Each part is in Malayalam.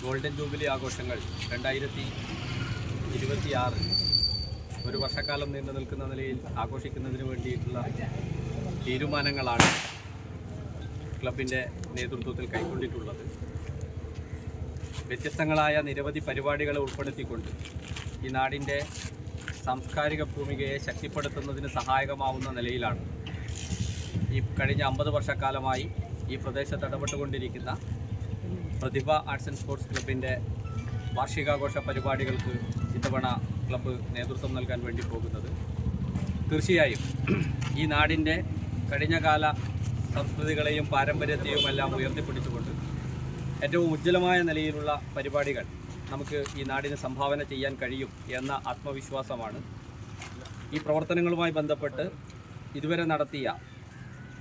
ഗോൾഡൻ ജൂബിലി ആഘോഷങ്ങൾ 2026 ഒരു വർഷക്കാലം നീണ്ടു നിൽക്കുന്ന നിലയിൽ ആഘോഷിക്കുന്നതിന് വേണ്ടിയിട്ടുള്ള തീരുമാനങ്ങളാണ് ക്ലബിൻ്റെ നേതൃത്വത്തിൽ കൈക്കൊണ്ടിട്ടുള്ളത്. വ്യത്യസ്തങ്ങളായ നിരവധി പരിപാടികളെ ഉൾപ്പെടുത്തിക്കൊണ്ട് ഈ നാടിൻ്റെ സാംസ്കാരിക ഭൂമികയെ ശക്തിപ്പെടുത്തുന്നതിന് സഹായകമാവുന്ന നിലയിലാണ് ഈ കഴിഞ്ഞ 50 വർഷക്കാലമായി ഈ പ്രദേശത്ത് ഇടപെട്ടുകൊണ്ടിരിക്കുന്ന പ്രതിഭ ആർട്സ് ആൻഡ് സ്പോർട്സ് ക്ലബിൻ്റെ വാർഷികാഘോഷ പരിപാടികൾക്ക് ഇത്തവണ ക്ലബ്ബ് നേതൃത്വം നൽകാൻ വേണ്ടി പോകുന്നത്. തീർച്ചയായും ഈ നാടിൻ്റെ കഴിഞ്ഞകാല സംസ്കൃതികളെയും പാരമ്പര്യത്തെയും എല്ലാം ഉയർത്തിപ്പിടിച്ചുകൊണ്ട് ഏറ്റവും ഉജ്ജ്വലമായ നിലയിലുള്ള പരിപാടികൾ നമുക്ക് ഈ നാടിന് സംഭാവന ചെയ്യാൻ കഴിയും എന്ന ആത്മവിശ്വാസമാണ് ഈ പ്രവർത്തനങ്ങളുമായി ബന്ധപ്പെട്ട് ഇതുവരെ നടത്തിയ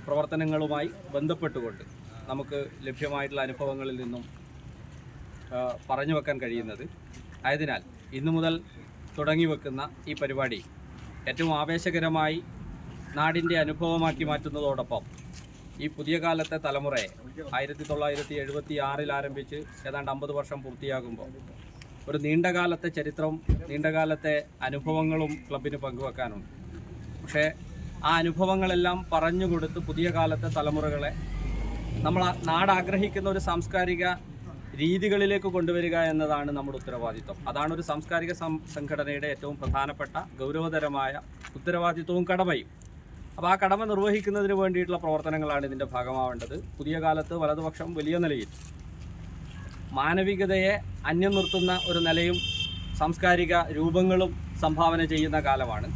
പ്രവർത്തനങ്ങളുമായി ബന്ധപ്പെട്ടുകൊണ്ട് നമുക്ക് ലഭ്യമായിട്ടുള്ള അനുഭവങ്ങളിൽ നിന്നും പറഞ്ഞു വെക്കാൻ കഴിയുന്നത്. ആയതിനാൽ ഇന്നു മുതൽ തുടങ്ങി വെക്കുന്ന ഈ പരിപാടി ഏറ്റവും ആവേശകരമായി നാടിൻ്റെ അനുഭവമാക്കി മാറ്റുന്നതോടൊപ്പം ഈ പുതിയ കാലത്തെ തലമുറയെ 1976 ആരംഭിച്ച് ഏതാണ്ട് 50 വർഷം പൂർത്തിയാകുമ്പോൾ ഒരു നീണ്ടകാലത്തെ ചരിത്രവും നീണ്ടകാലത്തെ അനുഭവങ്ങളും ക്ലബിന് പങ്കുവെക്കാനുണ്ട്. പക്ഷേ ആ അനുഭവങ്ങളെല്ലാം പറഞ്ഞുകൊടുത്ത് പുതിയ കാലത്തെ തലമുറകളെ നമ്മൾ നാട് ആഗ്രഹിക്കുന്ന ഒരു സാംസ്കാരിക രീതികളിലേക്ക് കൊണ്ടുവരിക എന്നതാണ് നമ്മുടെ ഉത്തരവാദിത്വം. അതാണ് ഒരു സാംസ്കാരിക സംഘടനയുടെ ഏറ്റവും പ്രധാനപ്പെട്ട ഗൗരവതരമായ ഉത്തരവാദിത്വവും കടമയും. അപ്പോൾ ആ കടമ നിർവഹിക്കുന്നതിന് വേണ്ടിയിട്ടുള്ള പ്രവർത്തനങ്ങളാണ് ഇതിൻ്റെ ഭാഗമാവേണ്ടത്. പുതിയ കാലത്ത് വലതുപക്ഷം വലിയ നിലയിൽ മാനവികതയെ അന്യം നിർത്തുന്ന ഒരു നിലയും സാംസ്കാരിക രൂപങ്ങളും സംഭാവന ചെയ്യുന്ന കാലമാണ്.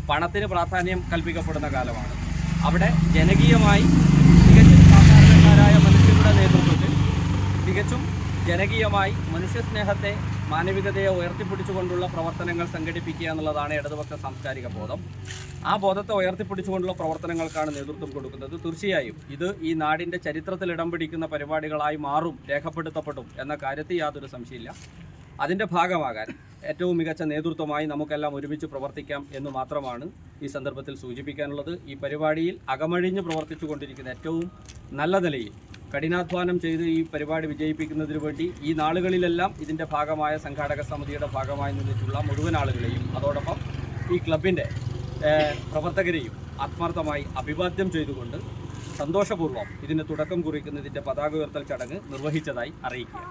പണത്തിന് പ്രാധാന്യം കൽപ്പിക്കപ്പെടുന്ന കാലമാണ്. അവിടെ ജനകീയമായി തികച്ചും സാധാരണക്കാരായ മനുഷ്യരുടെ നേതൃത്വത്തിൽ തികച്ചും ജനകീയമായി മനുഷ്യസ്നേഹത്തെ മാനവികതയെ ഉയർത്തിപ്പിടിച്ചുകൊണ്ടുള്ള പ്രവർത്തനങ്ങൾ സംഘടിപ്പിക്കുക എന്നുള്ളതാണ് ഇടതുപക്ഷ സാംസ്കാരിക ബോധം. ആ ബോധത്തെ ഉയർത്തിപ്പിടിച്ചുകൊണ്ടുള്ള പ്രവർത്തനങ്ങൾക്കാണ് നേതൃത്വം കൊടുക്കുന്നത്. തീർച്ചയായും ഇത് ഈ നാടിൻ്റെ ചരിത്രത്തിൽ ഇടം പിടിക്കുന്ന പരിപാടികളായി മാറും, രേഖപ്പെടുത്തപ്പെടും എന്ന കാര്യത്തിൽ യാതൊരു സംശയമില്ല. അതിൻ്റെ ഭാഗമാകാൻ ഏറ്റവും മികച്ച നേതൃത്വമായി നമുക്കെല്ലാം ഒരുമിച്ച് പ്രവർത്തിക്കാം എന്ന് മാത്രമാണ് ഈ സന്ദർഭത്തിൽ സൂചിപ്പിക്കാനുള്ളത്. ഈ പരിപാടിയിൽ അകമഴിഞ്ഞ് പ്രവർത്തിച്ചു കൊണ്ടിരിക്കുന്ന ഏറ്റവും നല്ല നിലയിൽ കഠിനാധ്വാനം ചെയ്ത് ഈ പരിപാടി വിജയിപ്പിക്കുന്നതിന് വേണ്ടി ഈ നാളുകളിലെല്ലാം ഇതിൻ്റെ ഭാഗമായ സംഘാടക സമിതിയുടെ ഭാഗമായി നിന്നിട്ടുള്ള മുഴുവൻ ആളുകളെയും അതോടൊപ്പം ഈ ക്ലബിൻ്റെ പ്രവർത്തകരെയും ആത്മാർത്ഥമായി അഭിവാദ്യം ചെയ്തുകൊണ്ട് സന്തോഷപൂർവ്വം ഇതിന് തുടക്കം കുറിക്കുന്നതിൻ്റെ പതാക ഉയർത്തൽ ചടങ്ങ് നിർവഹിച്ചതായി അറിയിക്കുക.